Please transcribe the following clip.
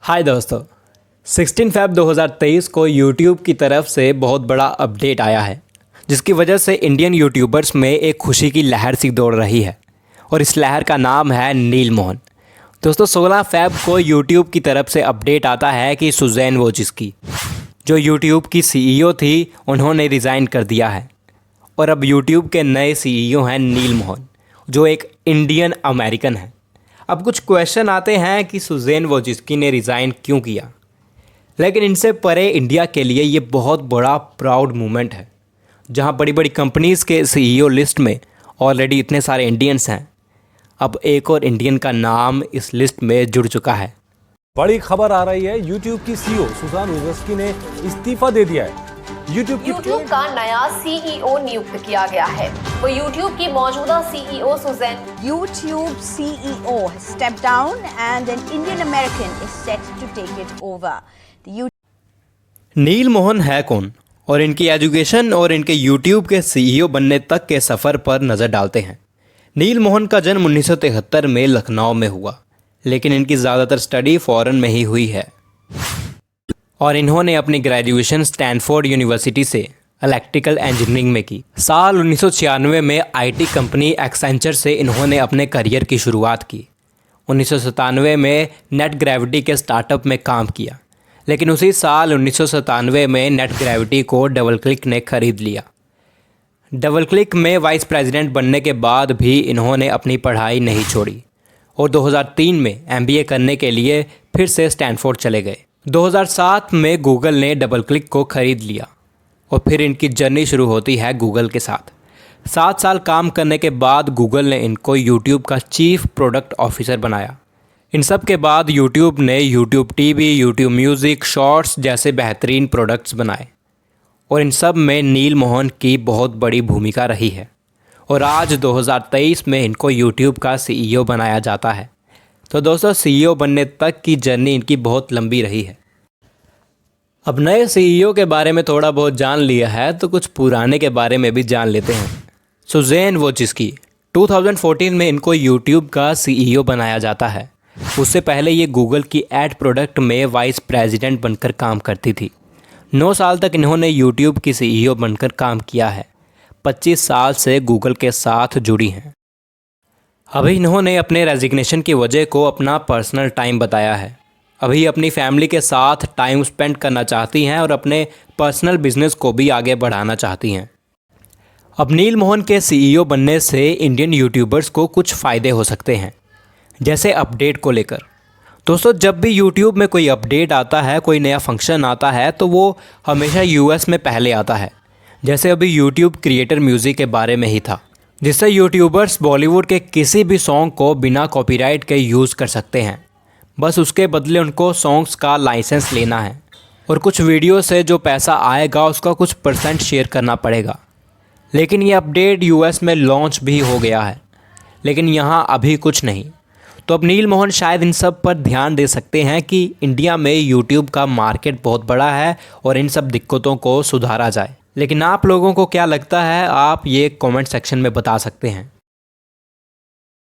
हाय दोस्तों, 16 फ़रवरी 2023 को YouTube की तरफ से बहुत बड़ा अपडेट आया है, जिसकी वजह से इंडियन यूट्यूबर्स में एक खुशी की लहर सी दौड़ रही है और इस लहर का नाम है नील मोहन। दोस्तों 16 फ़रवरी को YouTube की तरफ से अपडेट आता है कि सुज़ैन वोचिस्की, जो YouTube की CEO थी, उन्होंने रिज़ाइन कर दिया है और अब YouTube के नए CEO हैं नील मोहन, जो एक इंडियन अमेरिकन है। अब कुछ क्वेश्चन आते हैं कि सुज़ैन वोचिस्की ने रिज़ाइन क्यों किया, लेकिन इनसे परे इंडिया के लिए ये बहुत बड़ा प्राउड मोमेंट है, जहां बड़ी बड़ी कंपनीज़ के CEO लिस्ट में ऑलरेडी इतने सारे इंडियंस हैं। अब एक और इंडियन का नाम इस लिस्ट में जुड़ चुका है। बड़ी खबर आ रही है, YouTube की CEO सुज़ैन वोचिस्की ने इस्तीफा दे दिया है। YouTube का नया CEO नियुक्त किया गया है। वो YouTube की मौजूदा CEO Susan. YouTube CEO has stepped down and an Indian American is set to take it over. नील मोहन है कौन और इनकी एजुकेशन और इनके YouTube के CEO बनने तक के सफ़र पर नज़र डालते हैं। नील मोहन का जन्म 1973 में लखनऊ में हुआ, लेकिन इनकी ज़्यादातर स्टडी फ़ॉरेन में ही हुई है और इन्होंने अपनी ग्रेजुएशन स्टैनफोर्ड यूनिवर्सिटी से इलेक्ट्रिकल इंजीनियरिंग में की। साल 1996 में IT कंपनी एक्सेंचर से इन्होंने अपने करियर की शुरुआत की। 1997 में नेट ग्रेविटी के स्टार्टअप में काम किया, लेकिन उसी साल 1997 में नेट ग्रेविटी को डबल क्लिक ने खरीद लिया। डबल क्लिक में वाइस प्रेसिडेंट बनने के बाद भी इन्होंने अपनी पढ़ाई नहीं छोड़ी और 2003 में MBA करने के लिए फिर से स्टैनफोर्ड चले गए। 2007 में गूगल ने डबल क्लिक को ख़रीद लिया और फिर इनकी जर्नी शुरू होती है गूगल के साथ। 7 साल काम करने के बाद गूगल ने इनको YouTube का चीफ प्रोडक्ट ऑफिसर बनाया। इन सब के बाद YouTube ने YouTube TV, YouTube music, shorts जैसे बेहतरीन प्रोडक्ट्स बनाए और इन सब में नील मोहन की बहुत बड़ी भूमिका रही है और आज 2023 में इनको YouTube का CEO बनाया जाता है। तो दोस्तों CEO बनने तक की जर्नी इनकी बहुत लंबी रही है। अब नए CEO के बारे में थोड़ा बहुत जान लिया है, तो कुछ पुराने के बारे में भी जान लेते हैं। सुज़ैन वोचिस्की 2014 में इनको YouTube का CEO बनाया जाता है। उससे पहले ये गूगल की एड प्रोडक्ट में वाइस प्रेसिडेंट बनकर काम करती थी। 9 साल तक इन्होंने YouTube की CEO बनकर काम किया है। 25 साल से गूगल के साथ जुड़ी हैं। अभी इन्होंने अपने रेजिग्नेशन की वजह को अपना पर्सनल टाइम बताया है। अभी अपनी फैमिली के साथ टाइम स्पेंड करना चाहती हैं और अपने पर्सनल बिजनेस को भी आगे बढ़ाना चाहती हैं। अब नील मोहन के CEO बनने से इंडियन यूट्यूबर्स को कुछ फ़ायदे हो सकते हैं, जैसे अपडेट को लेकर। दोस्तों जब भी YouTube में कोई अपडेट आता है, कोई नया फंक्शन आता है, तो वो हमेशा US में पहले आता है। जैसे अभी YouTube क्रिएटर म्यूज़िक के बारे में ही था, जिससे यूट्यूबर्स बॉलीवुड के किसी भी सॉन्ग को बिना कॉपीराइट के यूज़ कर सकते हैं। बस उसके बदले उनको सॉन्ग्स का लाइसेंस लेना है और कुछ वीडियो से जो पैसा आएगा उसका कुछ % शेयर करना पड़ेगा। लेकिन ये अपडेट US में लॉन्च भी हो गया है, लेकिन यहाँ अभी कुछ नहीं। तो अब नील मोहन शायद इन सब पर ध्यान दे सकते हैं कि इंडिया में YouTube का मार्केट बहुत बड़ा है और इन सब दिक्कतों को सुधारा जाए। लेकिन आप लोगों को क्या लगता है, आप ये कमेंट सेक्शन में बता सकते हैं।